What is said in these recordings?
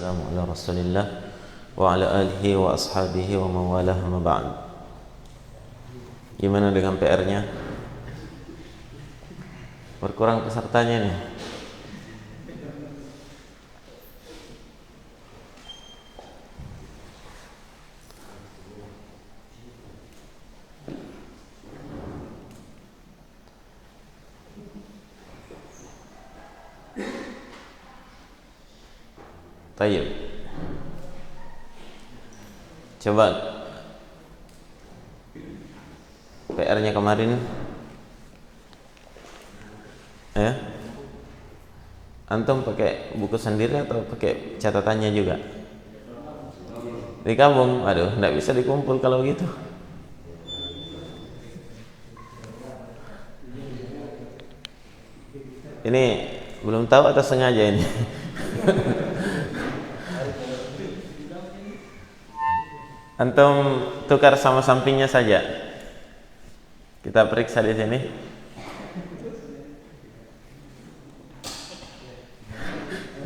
wassalamu ala Rasulillah wa ala alihi wa ashabihi wa mawalah ma ba'd. Gimana dengan PR-nya? Berkurang pesertanya nih. Tayyib. Coba PR-nya kemarin ya. Antum pakai buku sendiri atau pakai catatannya juga? Dikabung. Aduh, enggak bisa dikumpul kalau gitu. Ini belum tahu atau sengaja ini? Antum tukar sama sampingnya saja. Kita periksa di sini.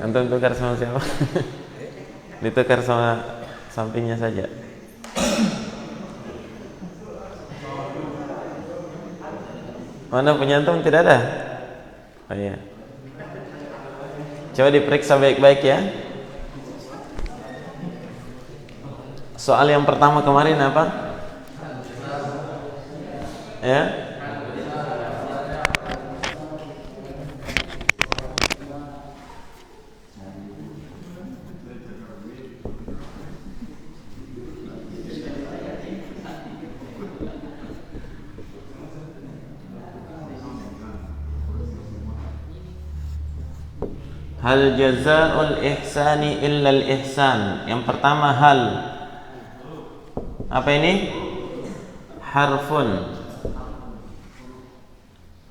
Antum tukar sama siapa? Ditukar sama sampingnya saja. Mana punya antum? Tidak ada? Oh iya. Coba diperiksa baik-baik ya. Soal yang pertama kemarin apa? Ya. Hal jazaa'ul ihsani illa al-ihsan. Yang pertama hal. Apa ini? Harfun.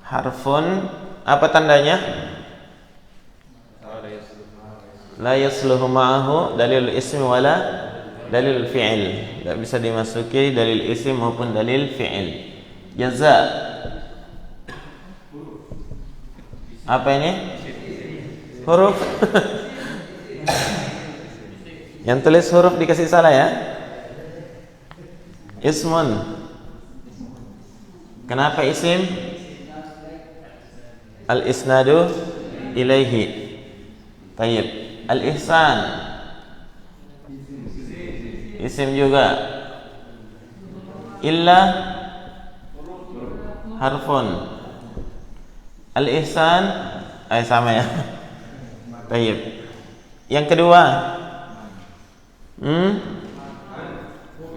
Harfun. Apa tandanya? La yasluhu ma'ahu dalil ismi wala dalil fi'il. Tidak bisa dimasuki dalil isim maupun dalil fi'il. Jaza. Apa ini? Huruf. Yang tulis huruf dikasih salah ya. Ismun. Kenapa isim? Al-isnadu ilaihi. Tayyib. Al-ihsan. Isim juga. Illa harfun. Al-ihsan sama ya. Tayyib. Yang kedua,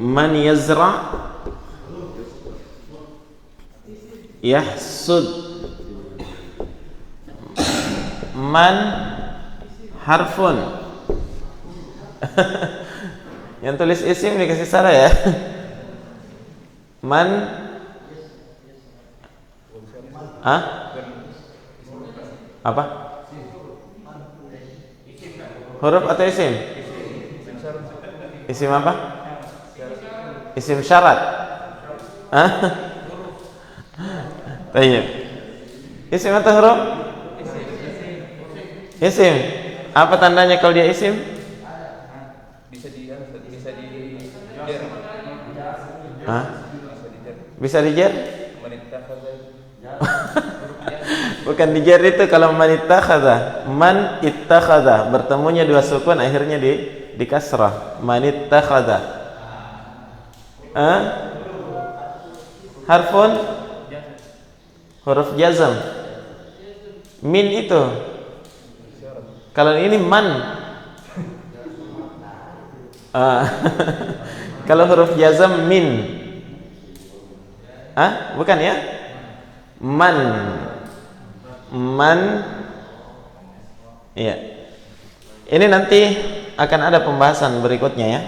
man yazra yahsud. Man harfun. Yang tulis isim dikasih salah ya. Man apa? Huruf atau isim? Isim apa? Isim syarat. Baik. Isim atau huruf? Isim. Apa tandanya kalau dia isim? Bisa dijer. Bisa dijer? Bukan dijer itu kalau man ittakhadha. Man ittakhadha bertemunya dua sukun akhirnya di kasrah. Man ittakhadha. Harfun huruf jazm. Min itu. Kalau ini man. Kalau huruf jazm min. Bukan ya? Man. Iya. Ini nanti akan ada pembahasan berikutnya ya.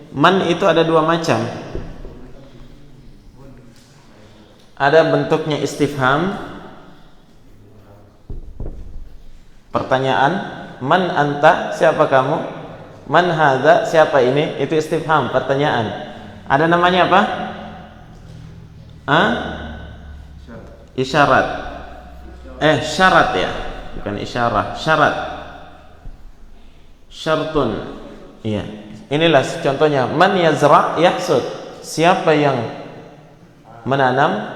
Man itu ada dua macam. Ada bentuknya istifham, pertanyaan. Man anta, siapa kamu? Man hadza, siapa ini? Itu istifham, pertanyaan. Ada namanya apa? Isyarat. Syarat ya, bukan isyarah. Syarat. syartun. Iya. Inilah contohnya, man yazra' yahsud. Siapa yang menanam,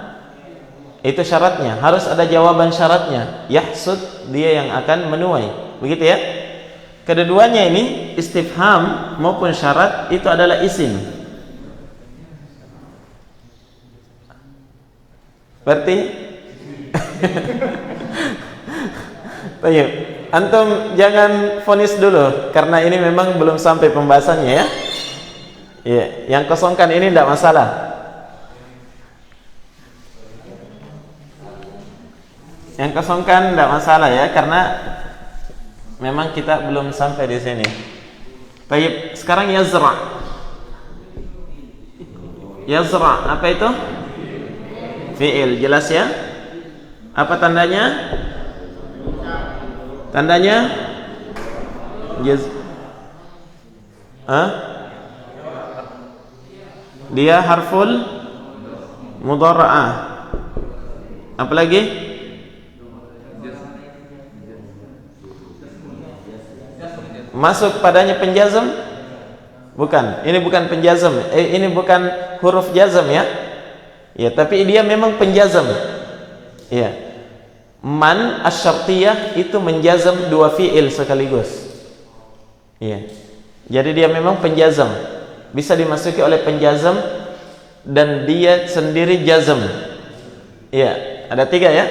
itu syaratnya, harus ada jawaban syaratnya. Yahsud, dia yang akan menuai. Begitu ya. Keduanya ini istifham maupun syarat itu adalah isim. Berarti baik, antum jangan vonis dulu karena ini memang belum sampai pembahasannya ya. Iya, yang kosongkan ini tidak masalah. Yang kosongkan tidak masalah ya, karena memang kita belum sampai di sini. Baik, sekarang yazra'. Yazra', apa itu? Fi'il, jelas ya? Apa tandanya? Tandanya dia harful mudhara'ah. Apa lagi? Masuk padanya penjazm? Bukan. Ini bukan penjazm. Ini bukan huruf jazm ya. Ya, tapi dia memang penjazm. Ya. Man asy-syartiyah itu menjazm dua fi'il sekaligus. Ya. Jadi dia memang penjazm. Bisa dimasuki oleh penjazm dan dia sendiri jazm. Ya, ada tiga ya.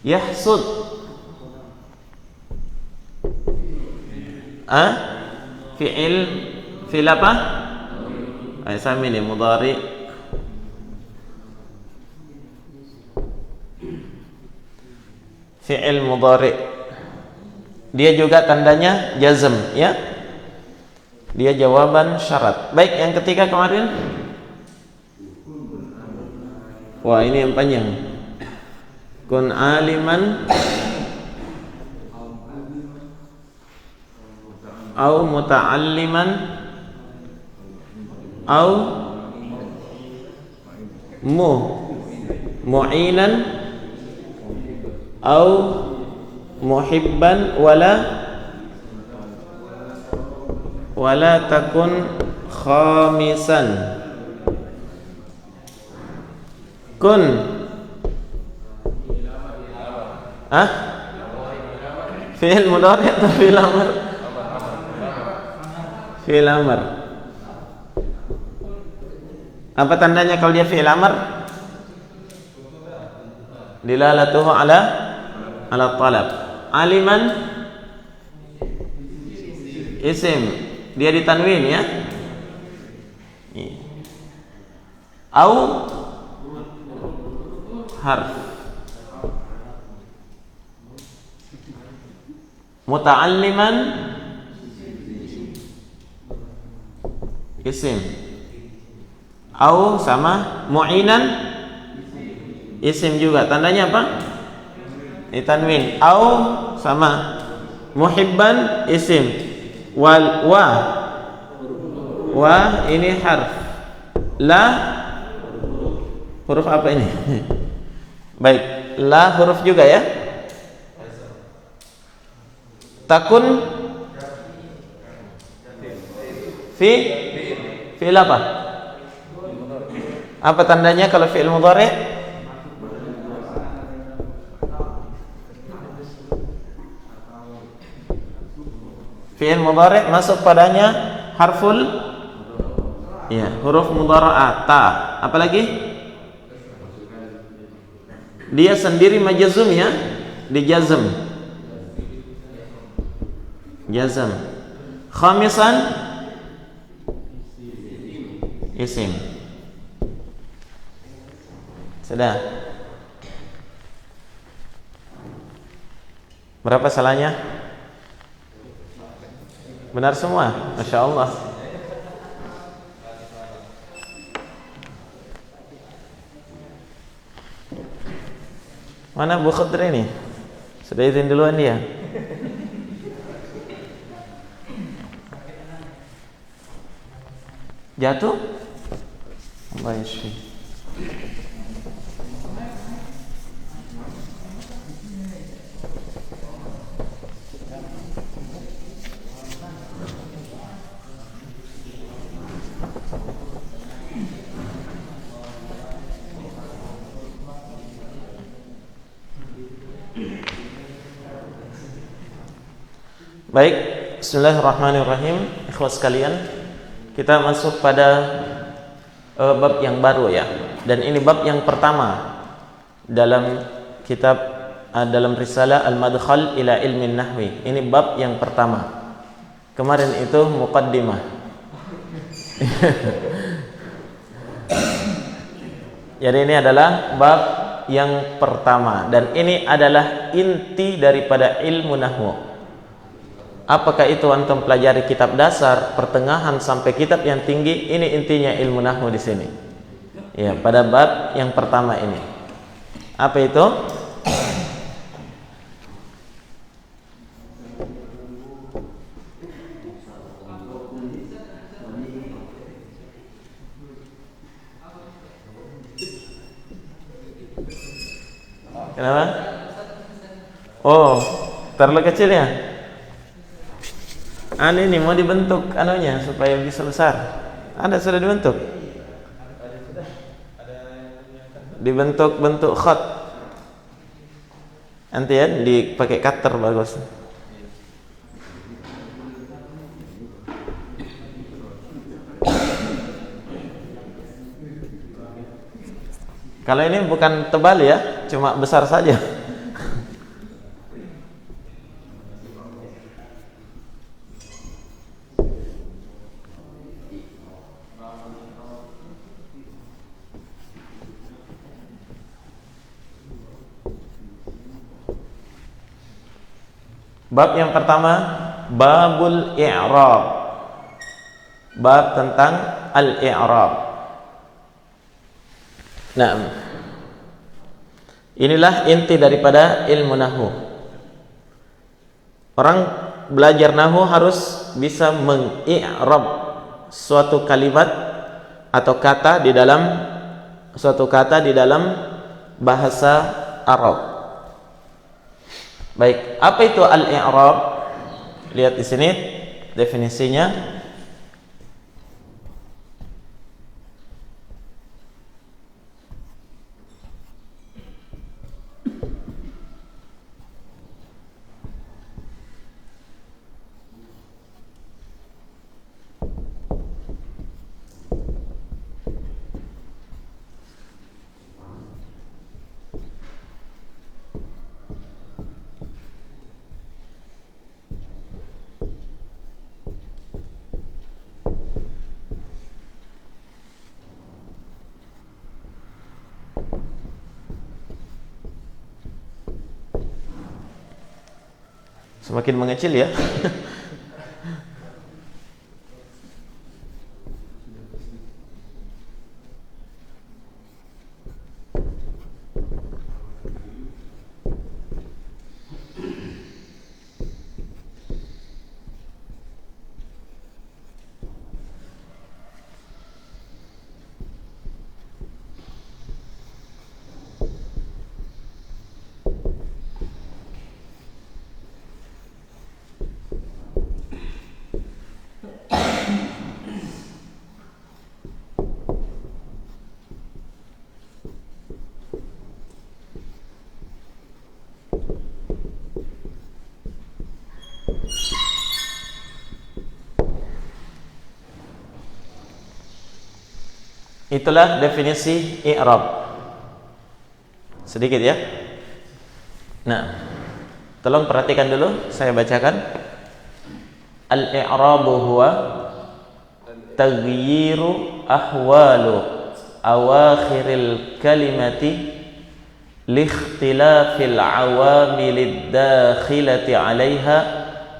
Yahsud. Fi'il apa? Sama ini mudhari. Fi'il mudhari. Dia juga tandanya jazm ya. Dia jawaban syarat. Baik, yang ketiga kemarin. Wah, ini yang panjang. Kun aliman au muta'alliman au mu'inan au muhibban wala takun khamisan. Kun fi'il mudhari atau fi'il amr? Fi'il amr. Apa tandanya kalau dia fi'il amr? Dilalatuhu ala talab. Aliman isim, dia ditanwin ya. Au harf. Muta'alliman isim. Au sama mu'inan isim juga. Tandanya apa? Ditanwin. Au sama muhibban isim. Wa ini harf. La huruf apa ini? Baik, la huruf juga ya. Takun fi'il apa? Apa tandanya kalau fi'il mudhari? Fi'il mudhari masuk padanya harful ya, huruf mudhara'ah ta. Apa lagi? Dia sendiri majazum ya, dijazm. Jazm. Khamisan isim. Sudah. Berapa salahnya? Benar semua, Masya Allah. Mana Bu Khadri ini? Sudah izin duluan dia. Jatuh? Allah yashfi. Baik, bismillahirrahmanirrahim. Ikhwas sekalian, kita masuk pada bab yang baru ya. Dan ini bab yang pertama dalam kitab dalam risalah Al-Madkhal ila Ilmin Nahwi. Ini bab yang pertama. Kemarin itu muqaddimah. Jadi ini adalah bab yang pertama dan ini adalah inti daripada ilmu nahwu. Apakah itu antum pelajari kitab dasar, pertengahan sampai kitab yang tinggi, ini intinya ilmu nahwu di sini. Ya, pada bab yang pertama ini. Apa itu? Kenapa? Oh, terlalu kecil ya? Ini mau dibentuk anunya supaya bisa besar. Ada sudah dibentuk? Dibentuk bentuk khat. Nanti ya dipakai cutter bagus. Kalau ini bukan tebal ya, cuma besar saja. Bab yang pertama, babul i'rab. Bab tentang al-i'rab. Nah, inilah inti daripada ilmu nahwu. Orang belajar nahwu harus bisa meng-i'rab suatu kalimat atau kata di dalam suatu kata di dalam bahasa Arab. Baik, apa itu al-i'rab? Lihat di sini definisinya. Semakin mengecil ya. Itulah definisi i'rab. Sedikit ya. Nah, tolong perhatikan dulu, saya bacakan. Al-i'rabu huwa taghyiru ahwalu awakhiril kalimati liikhtilafil awamilid dakhilati 'alaiha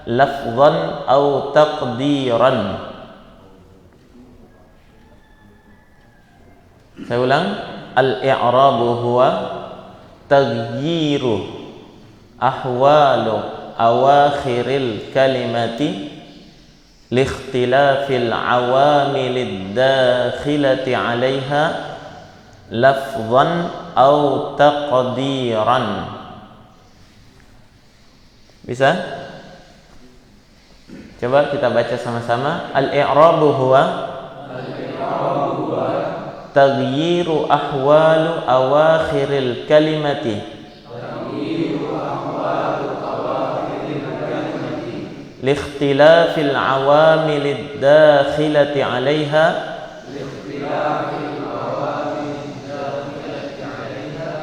lafdhan aw taqdiran. Saya ulang, al-i'rabu huwa taghyiru ahwalu awakhiril kalimati liikhtilafil awamilid dakhilati 'alaiha lafdhan aw taqdiran. Bisa? Coba kita baca sama-sama. Al-i'rabu huwa taghyiru ahwalu awakhiril kalimati likhtilafil awamilid dakhilati 'alaiha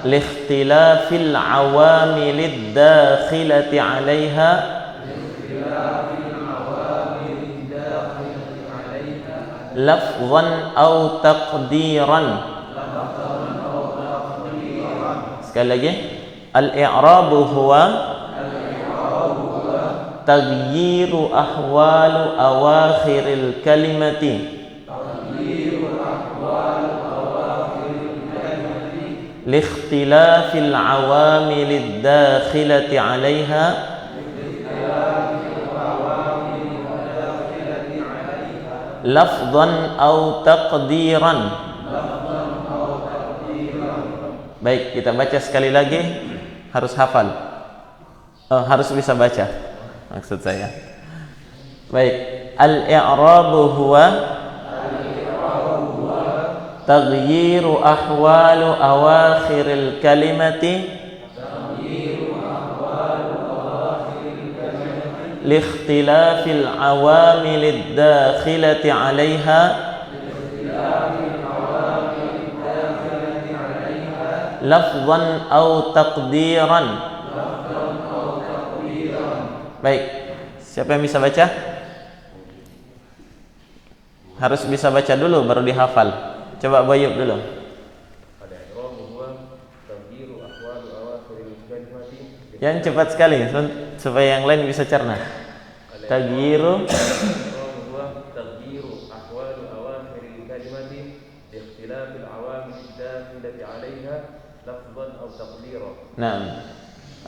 likhtilafil awamilid dakhilati 'alaiha lafzan aw taqdiran. Sekali lagi, al-i'rabu huwa taghyiru ahwalu awakhiril kalimati liikhtilafil awamilid dakhilati 'alaiha lafzan aw taqdiran. Baik, kita baca sekali lagi. Harus hafal, harus bisa baca maksud saya. Baik, al-i'rabu huwa taghyiru ahwalu awakhiril kalimati liikhtilafil awamilid dakhilati 'alaiha lafzan aw taqdiran. Baik, siapa yang bisa baca? Harus bisa baca dulu baru dihafal. Coba Bayub dulu. Yang cepat sekali supaya yang lain bisa cerna. Taghyiru ahwalu awakhiril kalimati ikhtilafil awamil dakhilati 'alaiha lafzan aw taqdiran. Naam.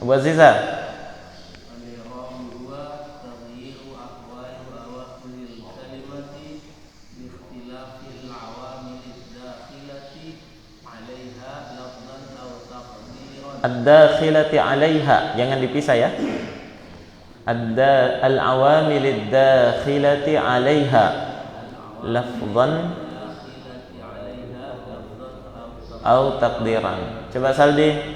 Abu Aziza. Ad-dakhilati 'alaiha, jangan dipisah ya. Al-awamilid dakhilati 'alaiha lafzan aw taqdiran. Coba Saldi.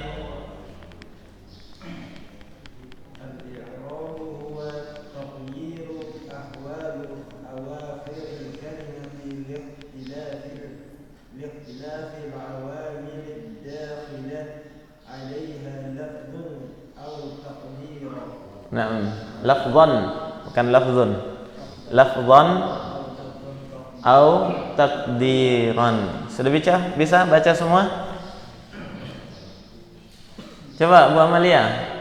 Naam, lafzan bukan lafzun. Lafzan au taqdiran. Sudah bisa baca semua? Coba Bu Amalia.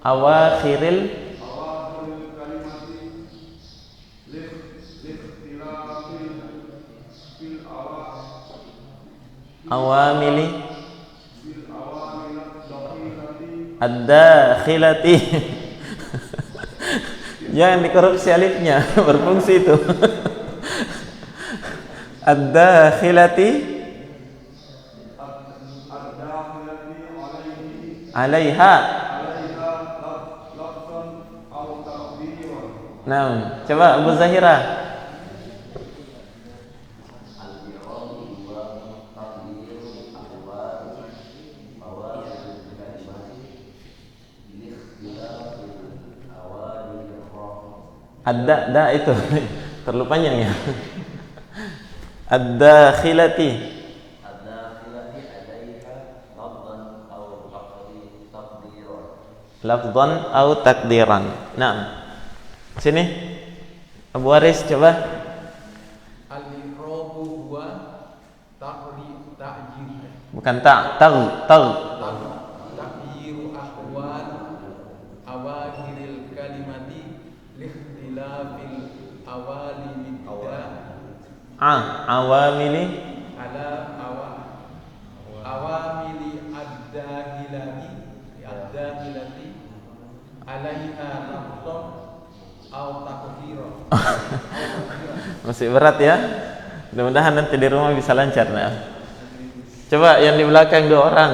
Awakhiril awamili ad-dakhilati. Jangan dikorupsi alifnya, berfungsi itu. Ad-dakhilati 'alaiha. Nah, coba Abu Zahira. Ada itu terlalu panjang ya. Ad-dakhilati 'alaiha lafzan aw taqdiran. Nah, sini Abu Waris coba. Al-i'rabu huwa ta'jil. Bukan ta'yiru ahwal awakhiril kalimati liikhtilafil awamili awamili ad-dakhilati 'alaiha lafzan aw taqdiran. Masih berat ya. Mudah-mudahan nanti di rumah bisa lancar. Nah, coba yang di belakang 2 orang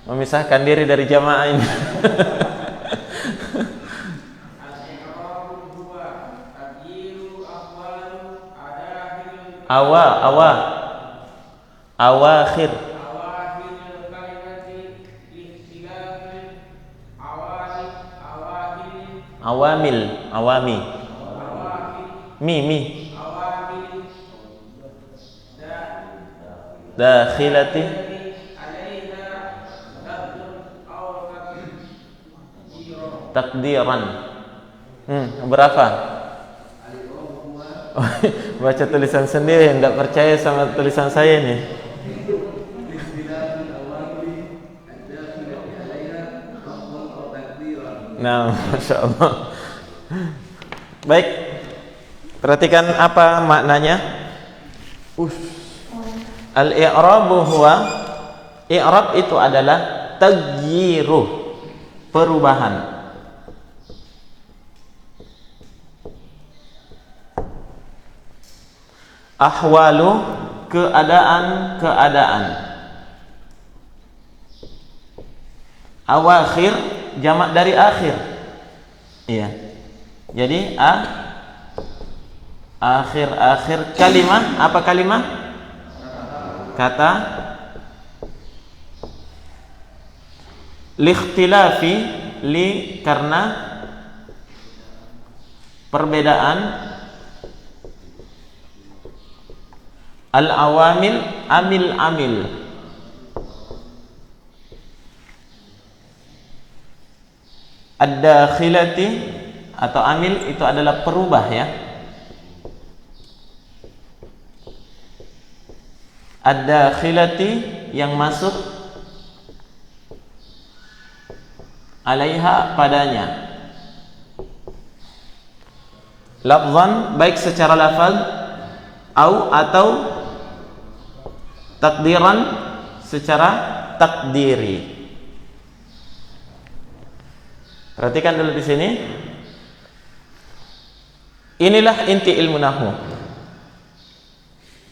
memisahkan diri dari jamaah ini. Awakhir. Awami. Mi. Dakhilati. Takdiran. Berapa? Baca tulisan sendiri, tidak percaya sama tulisan saya nih. Nah, Masya Allah. Baik, perhatikan apa maknanya. Al-i'rabu huwa, i'rab itu adalah taghyiru, perubahan. Ahwalu, keadaan. Awakhir, jamak dari akhir. Iya. Jadi akhir kalimah, apa kalimah? Kata. Likhtilafi, karena perbedaan. Al-awamil, amil. Ad-dakhilati atau amil itu adalah perubah ya. Ad-dakhilati yang masuk, alaiha padanya. Lafzan, baik secara lafaz, atau takdiran, secara takdiri. Perhatikan dulu di sini. Inilah inti ilmu nahwu.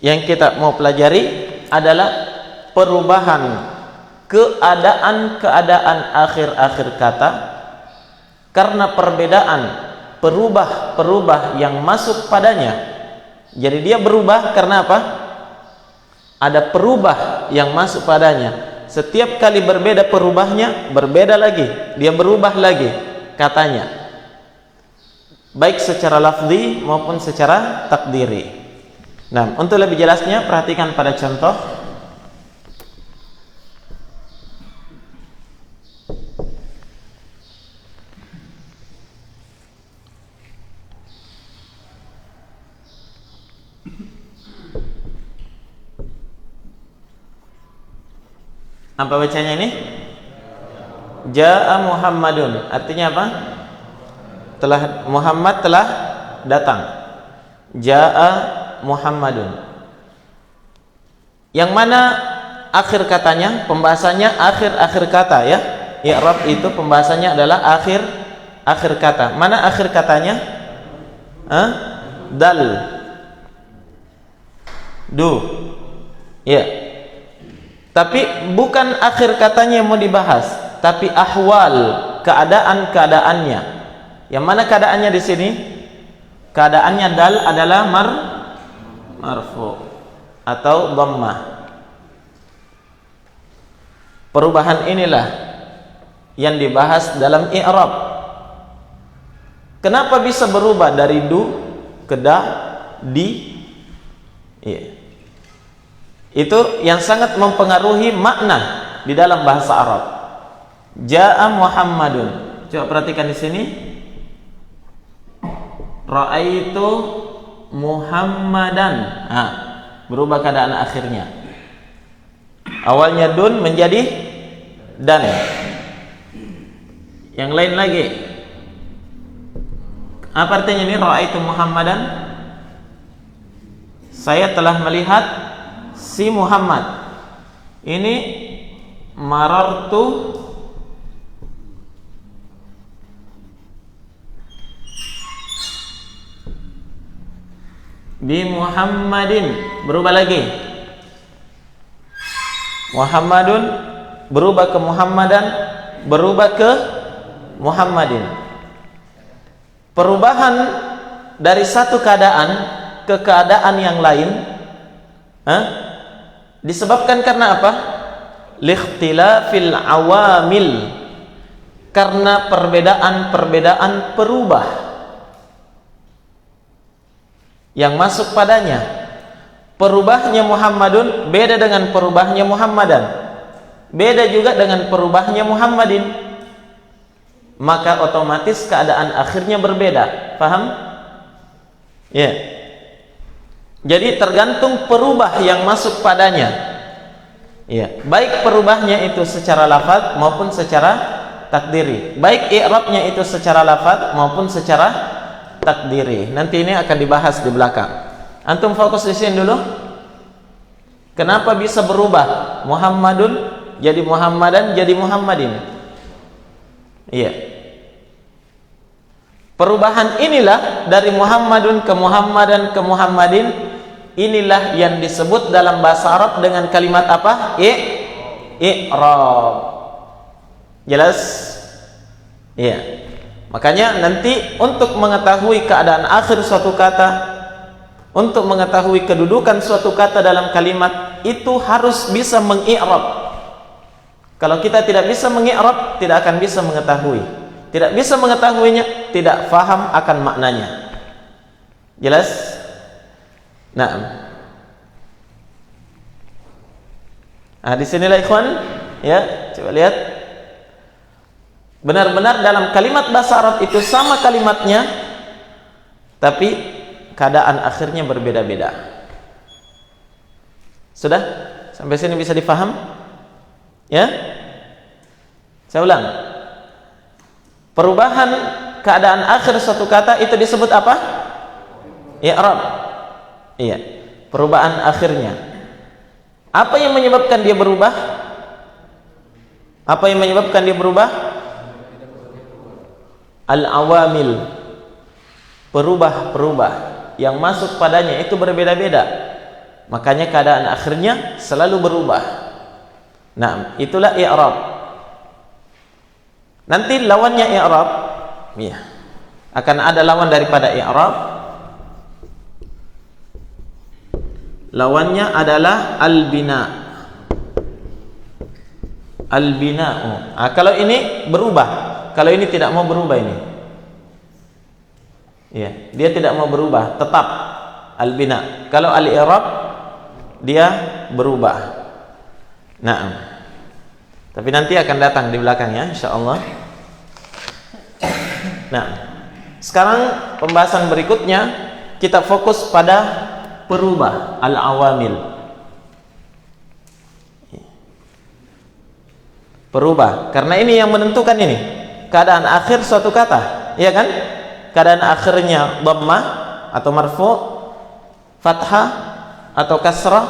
Yang kita mau pelajari adalah perubahan keadaan akhir-akhir kata karena perbedaan perubah yang masuk padanya. Jadi dia berubah karena apa? Ada perubah yang masuk padanya. Setiap kali berbeda perubahnya, berbeda lagi, dia berubah lagi katanya, baik secara lafzi maupun secara takdiri. Nah, untuk lebih jelasnya perhatikan pada contoh. Apa bacanya ini? Ja'a Muhammadun. Artinya apa? Muhammad telah datang. Ja'a Muhammadun. Yang mana akhir katanya? Pembahasannya akhir kata ya. I'rab itu pembahasannya adalah akhir kata. Mana akhir katanya? Dal. Du. Ya. Tapi bukan akhir katanya yang mau dibahas, tapi ahwal, keadaannya. Yang mana keadaannya di sini? Keadaannya dal adalah marfu atau dhammah. Perubahan inilah yang dibahas dalam i'rab. Kenapa bisa berubah dari du ke da, di? Iya. Itu yang sangat mempengaruhi makna di dalam bahasa Arab. Ja'a Muhammadun. Coba perhatikan di sini. Ra'aitu Muhammadan. Berubah keadaan akhirnya. Awalnya dun menjadi dan. Yang lain lagi. Apa artinya ini ra'aitu Muhammadan? Saya telah melihat si Muhammad. Ini marartu bi Muhammadin. Berubah lagi. Muhammadun berubah ke Muhammadan, berubah ke Muhammadin. Perubahan dari satu keadaan ke keadaan yang lain Hah? Disebabkan karena apa? Likhtilafil awamil, karena perbedaan perubah yang masuk padanya. Perubahnya Muhammadun beda dengan perubahnya Muhammadan, beda juga dengan perubahnya Muhammadin, maka otomatis keadaan akhirnya berbeda. Paham? Ya. Jadi tergantung perubah yang masuk padanya. Ya, baik perubahnya itu secara lafaz maupun secara takdiri, baik i'rabnya itu secara lafaz maupun secara takdiri. Nanti ini akan dibahas di belakang. Antum fokus di sini dulu. Kenapa bisa berubah? Muhammadun jadi Muhammadan, jadi Muhammadin. Iya. Perubahan inilah dari Muhammadun ke Muhammadan ke Muhammadin, inilah yang disebut dalam bahasa Arab dengan kalimat apa? I'rab. Jelas? Iya. Makanya nanti untuk mengetahui keadaan akhir suatu kata, untuk mengetahui kedudukan suatu kata dalam kalimat, itu harus bisa mengi'rab. Kalau kita tidak bisa mengi'rab, tidak akan bisa mengetahui. Tidak bisa mengetahuinya, tidak faham akan maknanya. Jelas? Nah, di sinilah ikhwan, ya, coba lihat. Benar-benar dalam kalimat bahasa Arab itu sama kalimatnya, tapi keadaan akhirnya berbeda-beda. Sudah? Sampai sini bisa difaham? Ya? Saya ulang. Perubahan keadaan akhir suatu kata itu disebut apa? I'rab. Iya. Perubahan akhirnya. Apa yang menyebabkan dia berubah? Apa yang menyebabkan dia berubah? Al-awamil. Perubah yang masuk padanya itu berbeda-beda, makanya keadaan akhirnya selalu berubah. Nah, itulah i'rab. Nanti lawannya i'rab, ya, akan ada lawan daripada i'rab. Lawannya adalah al-bina. Al-bina'u. Kalau ini berubah, kalau ini tidak mau berubah ini. Ya, dia tidak mau berubah, tetap al-bina. Kalau al-i'rab dia berubah. Nah, tapi nanti akan datang di belakangnya insyaallah. Nah, sekarang pembahasan berikutnya kita fokus pada perubah al-awamil. Perubah, karena ini yang menentukan ini keadaan akhir suatu kata, iya kan? Keadaan akhirnya dhammah atau marfu, fathah atau kasrah,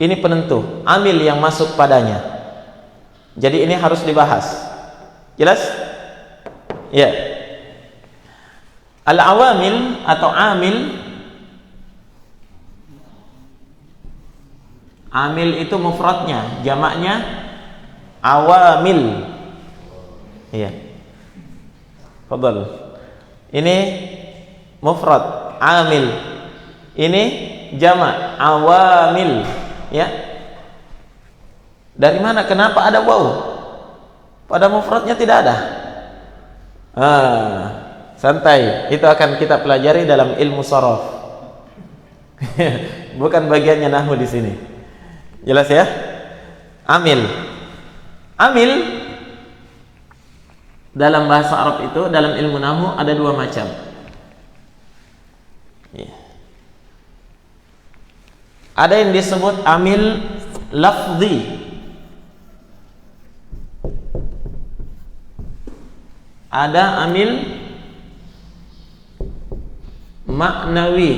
ini penentu amil yang masuk padanya. Jadi ini harus dibahas. Jelas? Ya. Al-awamil atau amil, amil itu mufradnya, jamaknya awamil. Iya. Fadhal. Ini mufrad, amil. Ini jamak, awamil. Ya. Dari mana? Kenapa ada waw? Pada mufradnya tidak ada. Santai. Itu akan kita pelajari dalam ilmu sharaf. Bukan bagiannya nahwu di sini. Jelas ya? Amil. Amil dalam bahasa Arab itu, dalam ilmu nahwu ada dua macam. Ada yang disebut amil lafzi, ada amil maknawi.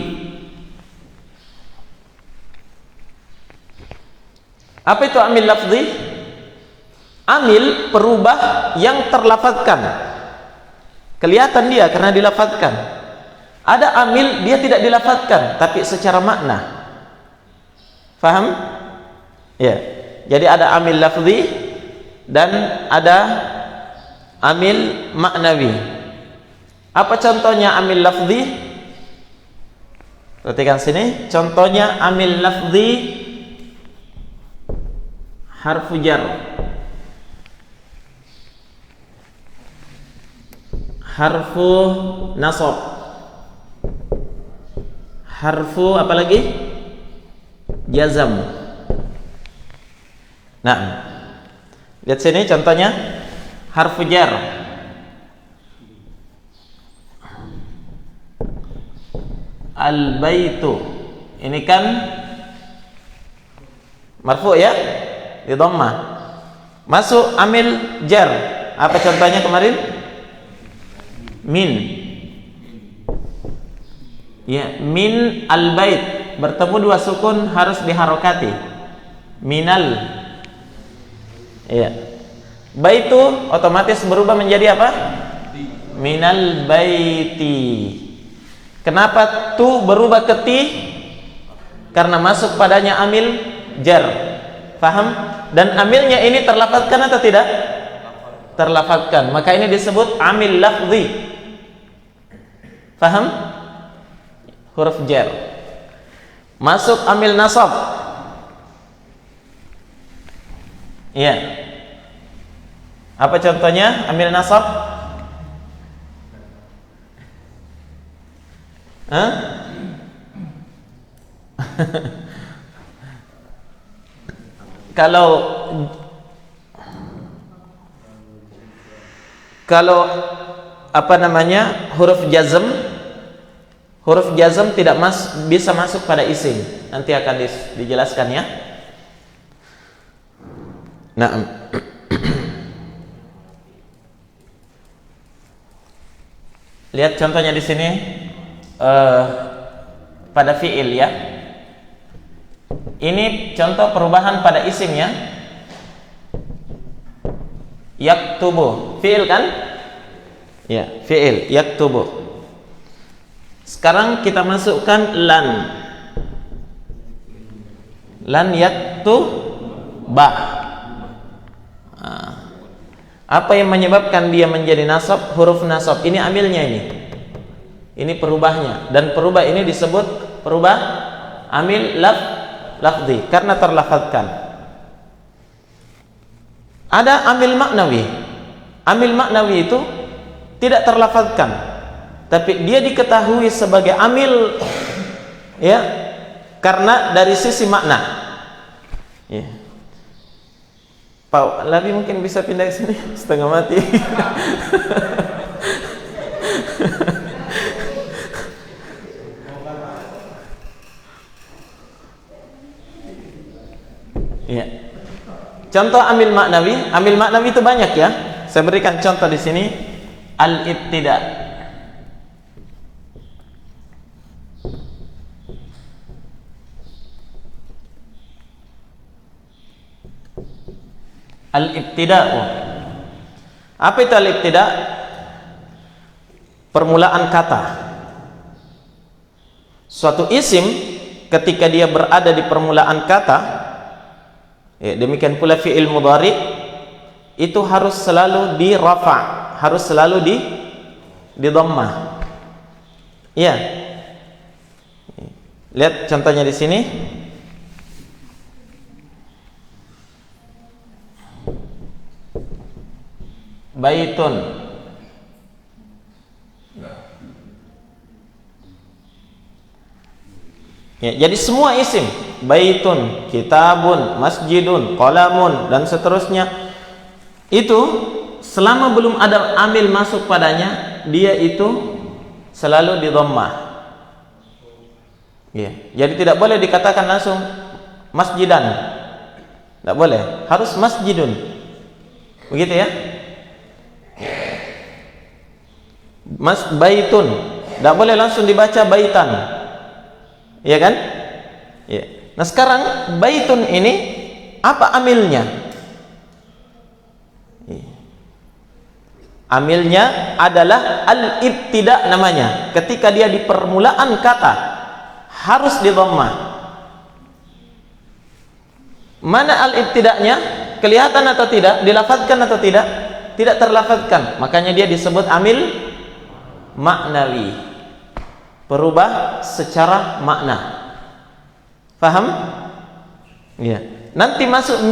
Apa itu amil lafzi? Amil perubah yang terlafazkan, kelihatan dia karena dilafazkan. Ada amil dia tidak dilafazkan tapi secara makna. Faham? Ya. Jadi ada amil lafzi dan ada amil maknawi. Apa contohnya amil lafzi? Perhatikan sini, contohnya amil lafzi harfu jar, harfu nasab, harfu apa lagi? Jazam. Nah, lihat sini contohnya harfu jar. Al-baitu. Ini kan marfu ya? Di dhammah. Masuk amil jar. Apa contohnya kemarin? Min. Ya, min al-bait. Bertemu dua sukun harus diharokati. Minal. Iya. Baitu otomatis berubah menjadi apa? Minal baiti. Kenapa tu berubah ke ti? Karena masuk padanya amil jar. Faham? Dan amilnya ini terlafadzkan atau tidak? Terlafadzkan. Maka ini disebut amil lafzi. Faham? Huruf jar. Masuk amil nasab. Iya. Apa contohnya amil nasab? Hah? Kalau apa namanya huruf jazm tidak bisa masuk pada isim. Nanti akan dijelaskan ya. Nah, lihat contohnya di sini. Pada fi'il ya. Ini contoh perubahan pada isim ya. Yaktubu, fi'il kan? Ya, fi'il yaktubu. Sekarang kita masukkan lan. Lan yaktuba. Apa yang menyebabkan dia menjadi nasab? Huruf nasab. Ini amilnya ini. Ini perubahnya, dan perubah ini disebut perubah amil lafzi karena terlafadzkan. Ada amil maknawi. Amil maknawi itu tidak terlafadzkan, tapi dia diketahui sebagai amil ya, karena dari sisi makna. Ya. Pak Labi mungkin bisa pindah ke sini, setengah mati. Ya. Contoh amil maknawi itu banyak ya. Saya berikan contoh di sini. Al-ibtida. Al-ibtida'u. Apa itu al-ibtida'? Permulaan kata. Suatu isim ketika dia berada di permulaan kata, ya, demikian pula fi'il mudhari itu harus selalu di rafa', harus selalu di dhammah. Iya. Lihat contohnya di sini. Baitun. Ya, jadi semua isim, baitun, kitabun, masjidun, qalamun dan seterusnya, itu selama belum ada amil masuk padanya, dia itu selalu di dhammah. Ya, jadi tidak boleh dikatakan langsung masjidan. Tidak boleh, harus masjidun. Begitu ya? Baitun, tidak boleh langsung dibaca baitan. Iya kan? Ya. Nah sekarang baitun ini apa amilnya? Amilnya adalah al-ibtida namanya. Ketika dia di permulaan kata harus di dhammah. Mana al-ibtidanya? Kelihatan atau tidak? Dilafadzkan atau tidak? Tidak terlafadzkan. Makanya dia disebut amil maknawi. Berubah secara makna. Paham? Ya. Nanti masuk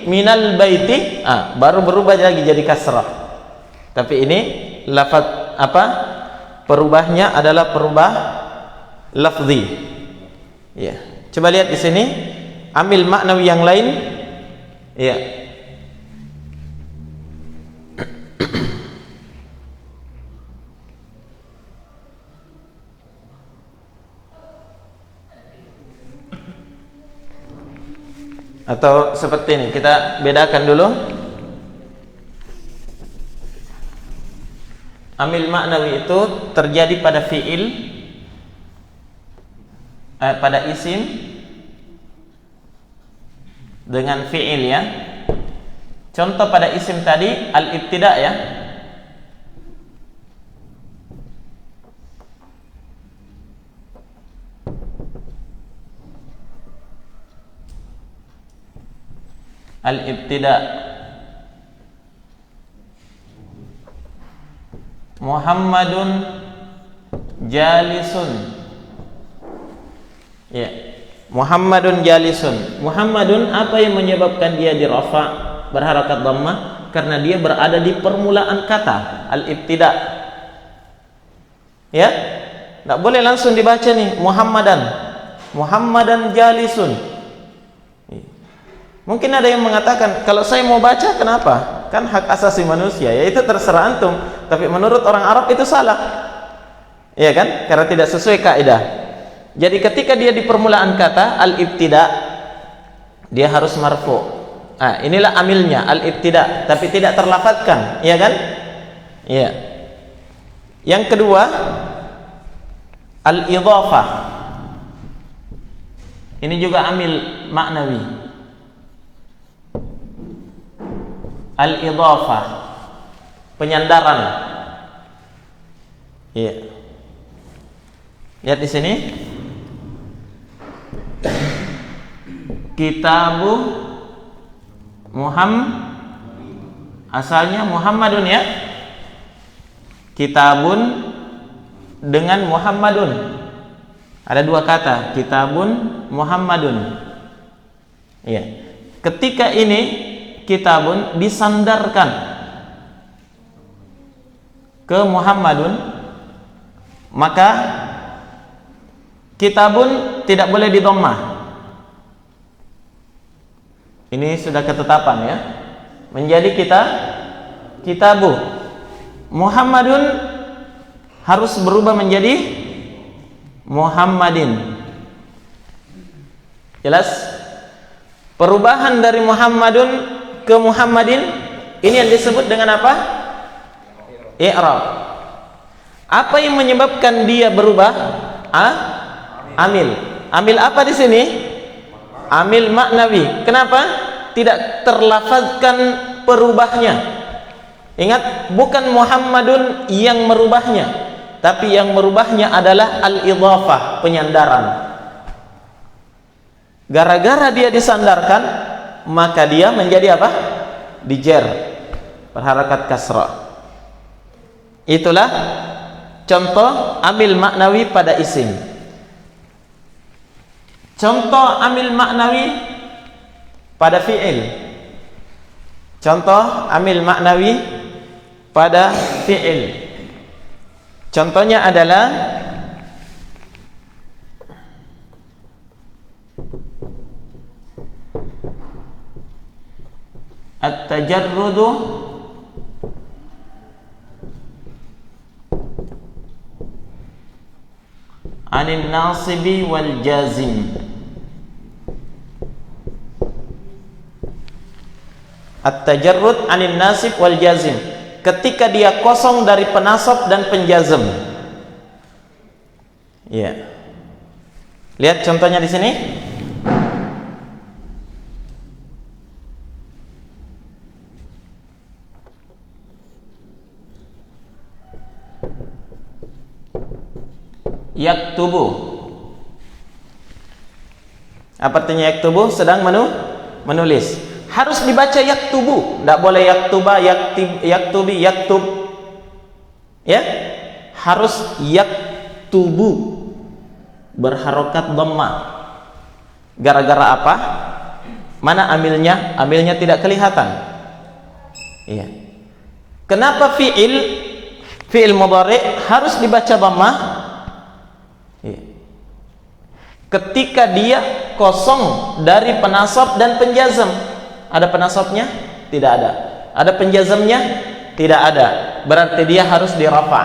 minal baiti, baru berubah lagi jadi kasrah. Tapi ini lafaz apa? Perubahnya adalah perubah lafzi. Ya. Coba lihat di sini, ambil maknawi yang lain. Ya. Atau seperti ini, kita bedakan dulu. Amil maknawi itu terjadi pada fi'il, pada isim dengan fi'il ya. Contoh pada isim tadi al-ibtida ya. Al-ibtida, Muhammadun jalisun. Ya, Muhammadun jalisun. Muhammadun, apa yang menyebabkan dia dirafa berharakat dhammah? Karena dia berada di permulaan kata al-ibtida. Ya, tidak boleh langsung dibaca nih Muhammadan jalisun. Mungkin ada yang mengatakan, kalau saya mau baca kenapa? Kan hak asasi manusia, ya itu terserah antum. Tapi menurut orang Arab itu salah. Iya kan? Karena tidak sesuai kaidah. Jadi ketika dia di permulaan kata al-ibtida, dia harus marfu. Inilah amilnya al-ibtida, tapi tidak terlafadzkan, iya kan? Iya. Yang kedua, al-idhafah. Ini juga amil maknawi. Al-idhafah, penyandaran. Iya. Lihat di sini. Kitabu asalnya Muhammadun ya. Kitabun dengan Muhammadun. Ada dua kata, kitabun, Muhammadun. Iya. Ketika ini kitabun disandarkan ke Muhammadun, maka kitabun tidak boleh didhammah. Ini sudah ketetapan ya. Menjadi kitabu. Muhammadun harus berubah menjadi Muhammadin. Jelas? Perubahan dari Muhammadun ke Muhammadin ini yang disebut dengan apa? I'rab. Apa yang menyebabkan dia berubah? Amil. Amil apa di sini? Amil maknawi. Kenapa? Tidak terlafazkan perubahnya. Ingat, bukan Muhammadun yang merubahnya, tapi yang merubahnya adalah al-idhafah, penyandaran. Gara-gara dia disandarkan, maka dia menjadi apa? Dijer, berharakat kasrah. Itulah contoh amil maknawi pada isim. Contoh amil maknawi pada fi'il. Contoh amil maknawi pada fi'il. Contohnya adalah at-tajarrudu anin nasibi wal jazim. At-tajarrud anin nasib wal jazim, ketika dia kosong dari penasab dan penjazm. Ya. Lihat contohnya di sini. Yaktubu. Apa artinya yaktubu? Sedang menulis. Harus dibaca yaktubu, tidak boleh yaktuba, yaktubi, yaktub. Ya, harus yaktubu. berharokat dhamma. Gara-gara apa? Mana amilnya? Amilnya tidak kelihatan. Iya. Kenapa fi'il mudhari harus dibaca dhammah? Iya. Ketika dia kosong dari penasab dan penjazam. Ada penasabnya? Tidak ada. Ada penjazamnya? Tidak ada. Berarti dia harus dirafa.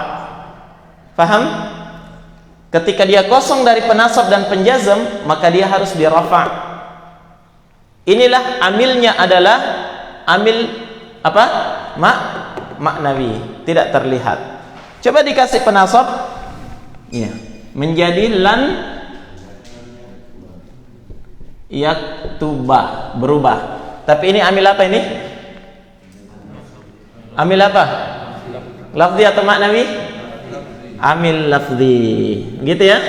Faham? Ketika dia kosong dari penasab dan penjazam, maka dia harus dirafa. Inilah amilnya adalah amil apa? Maknawi, tidak terlihat. Coba dikasih penasab, ya, menjadi lan yaktuba, berubah. Tapi ini amil apa ini? Amil apa? Lafzi atau maknawi? Amil lafzi, gitu ya?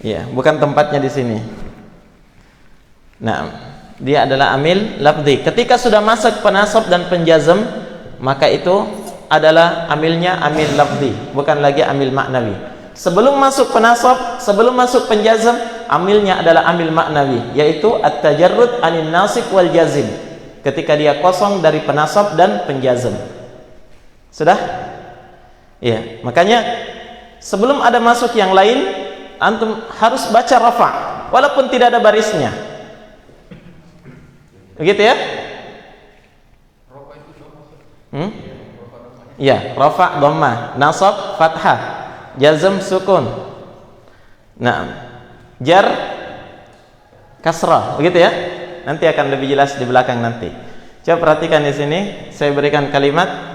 Ya, bukan tempatnya di sini. Nah, dia adalah amil lafzi. Ketika sudah masuk penasab dan penjazam, maka itu adalah amilnya amil lafzi, bukan lagi amil maknawi. Sebelum masuk penasab, sebelum masuk penjazam, amilnya adalah amil maknawi, yaitu at-tajarrud anin nasib wal jazim. Ketika dia kosong dari penasab dan penjazam. Sudah? Ya, makanya sebelum ada masuk yang lain, antum harus baca rafa, walaupun tidak ada barisnya. Begitu ya? Ya, rafa dhammah, nasab fathah, jazm sukun. Nah, jar kasrah, begitu ya? Nanti akan lebih jelas di belakang nanti. Coba perhatikan di sini, saya berikan kalimat.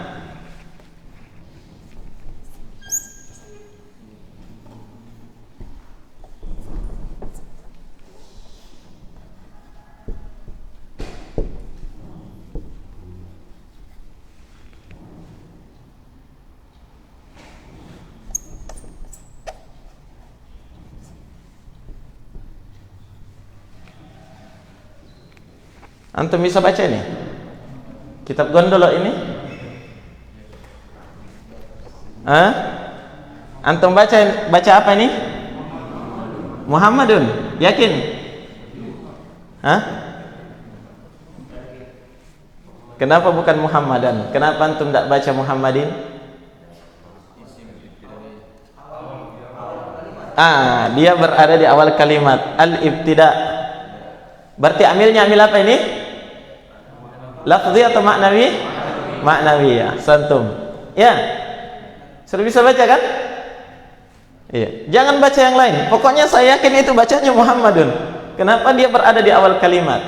Antum bisa baca ini? Kitab Gondolo ini? Antum baca apa ini? Muhammadun. Yakin? Kenapa bukan Muhammadan? Kenapa antum tidak baca Muhammadin? Dia berada di awal kalimat al-ibtida. Berarti amilnya amil apa ini? Lafzi atau maknawi? Maknawi, ya, santum. Ya. Sudah bisa baca kan? Iya. Jangan baca yang lain. Pokoknya saya yakin itu bacanya Muhammadun. Kenapa dia berada di awal kalimat?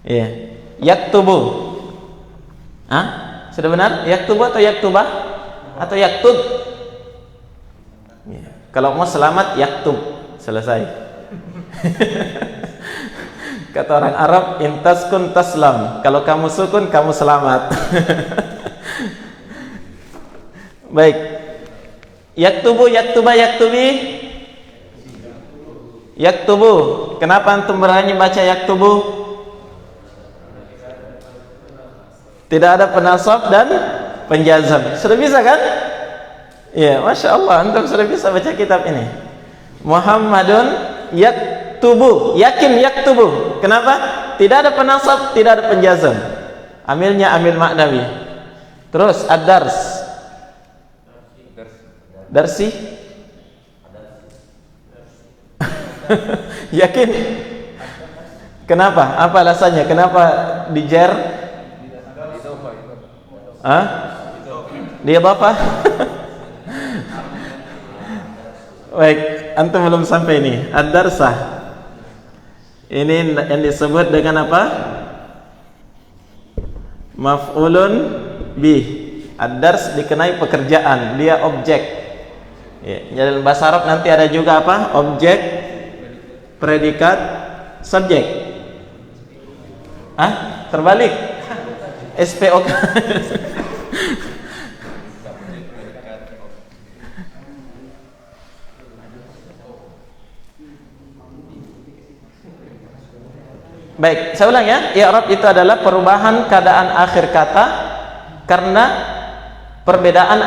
Iya. Yaktubu. Sudah benar? Yaktubu atau yaktubah? Atau yaktub? Ya. Kalau mau selamat yaktub. Selesai. Kata orang Arab, intaskun taslam. Kalau kamu sukun, kamu selamat. Baik. Yaktubu, yaktuba, yaktubi. Yaktubu. Kenapa antum berani baca yaktubu? Tidak ada penasab dan penjazam. Sudah bisa kan? Ya, Masya Allah, antum sudah bisa baca kitab ini. Muhammadun yaktubu. Yakin yaktubu. Kenapa? Tidak ada penasab, tidak ada penjazam. Amilnya amil maknawi. Terus ad-dars. Darsi? Yakin? Kenapa? Apa alasannya? Kenapa dijer? Dia bapak? Baik, antum belum sampai ini. Ad-darsah. Ini yang disebut dengan apa? Maf'ulun bih. Ad-dars dikenai pekerjaan, dia objek. Ya, dalam bahasa Arab nanti ada juga apa? Objek, predikat, subjek. Terbalik. SPOK. Baik, saya ulang ya. I'rab itu adalah perubahan keadaan akhir kata karena perbedaan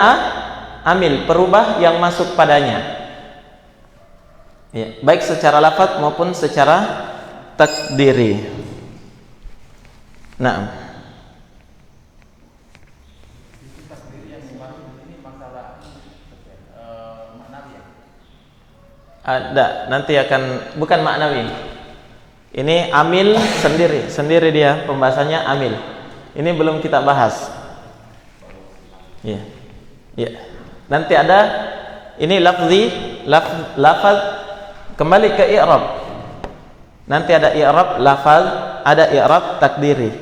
amil, perubah yang masuk padanya. Ya, baik secara lafaz maupun secara takdiri. Nah, ada nanti akan bukan maknawi. Ini amil sendiri dia pembahasannya amil. Ini belum kita bahas. Ya. Ya. Nanti ada ini lafaz kembali ke i'rab. Nanti ada i'rab lafaz, ada i'rab takdiri.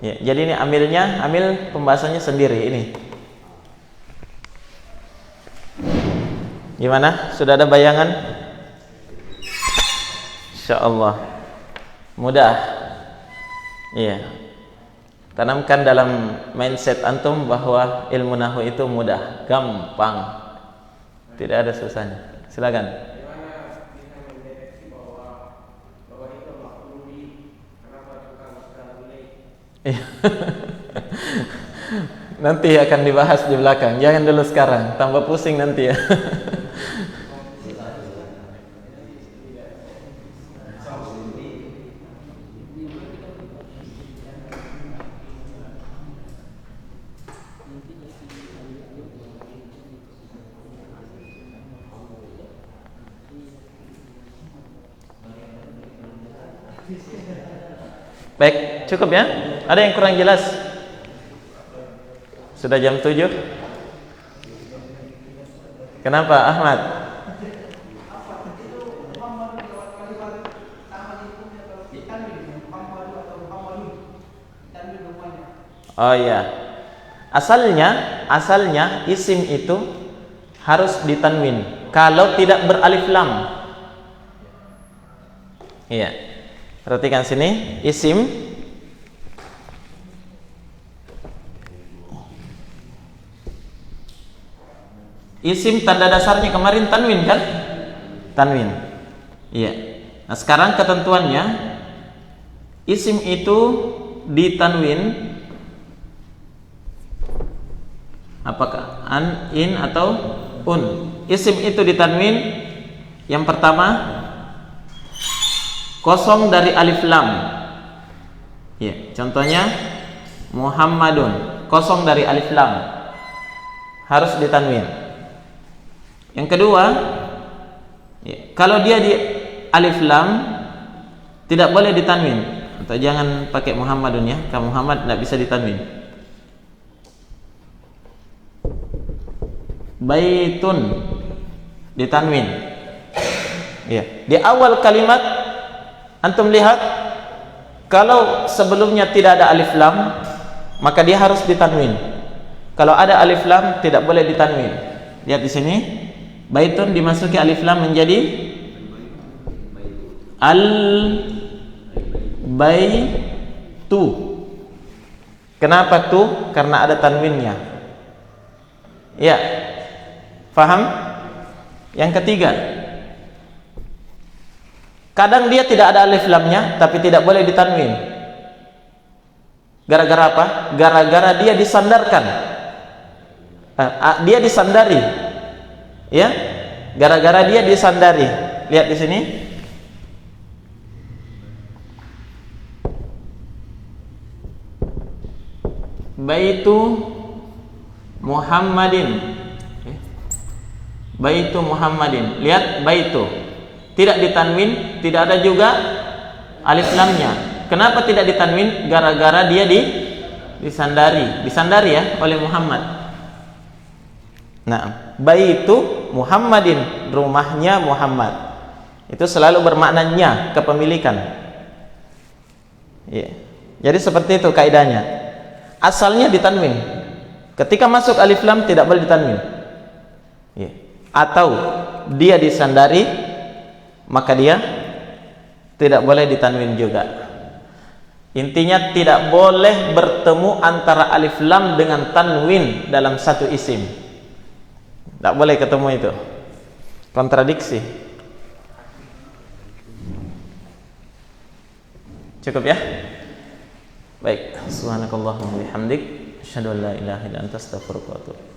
Ya, jadi ini amil pembahasannya sendiri ini. Gimana? Sudah ada bayangan? Insyaallah mudah. Iya. Tanamkan dalam mindset antum bahwa ilmu nahwu itu mudah, gampang. Tidak ada susahnya. Silakan. Nanti akan dibahas di belakang. Jangan dulu sekarang, tambah pusing nanti ya. Baik, cukup ya? Ada yang kurang jelas? Sudah jam 7? Kenapa Ahmad? Oh iya. Asalnya isim itu harus ditanwin kalau tidak beralif lam. Iya. Perhatikan sini, isim tanda dasarnya kemarin tanwin kan? Tanwin. Iya. Nah, sekarang ketentuannya isim itu ditanwin apakah an, in atau un. Isim itu ditanwin yang pertama kosong dari alif lam. Ya, contohnya Muhammadun, kosong dari alif lam. Harus ditanwin. Yang kedua, ya, kalau dia di alif lam tidak boleh ditanwin. Atau jangan pakai Muhammadun ya. Kalau Muhammad tidak bisa ditanwin. Baitun ditanwin. Ya, di awal kalimat antum lihat, kalau sebelumnya tidak ada alif lam, maka dia harus ditanwin. Kalau ada alif lam, tidak boleh ditanwin. Lihat di sini, baitun dimasuki alif lam menjadi al baitu. Kenapa tuh? Karena ada tanwinnya. Ya, paham? Yang ketiga, kadang dia tidak ada alif lamnya, tapi tidak boleh ditanwin. Gara-gara apa? Gara-gara dia disandarkan. Dia disandari. Ya? Gara-gara dia disandari. Lihat di sini. Baitu Muhammadin. Baitu Muhammadin. Lihat baitu. Tidak ditanwin, tidak ada juga alif lamnya. Kenapa tidak ditanwin? Gara-gara dia disandari ya oleh Muhammad. Nah, baitu Muhammadin, rumahnya Muhammad. Itu selalu bermaknanya kepemilikan. Ya. Jadi seperti itu kaidahnya. Asalnya ditanwin. Ketika masuk alif lam tidak boleh ditanwin. Ya. Atau dia disandari, maka dia tidak boleh ditanwin juga. Intinya tidak boleh bertemu antara alif lam dengan tanwin dalam satu isim. Tidak boleh ketemu itu. Kontradiksi. Cukup ya? Baik. Subhanakallahumma wa bihamdik, asyhadu an la ilaha illa anta, astaghfiruka wa atubu.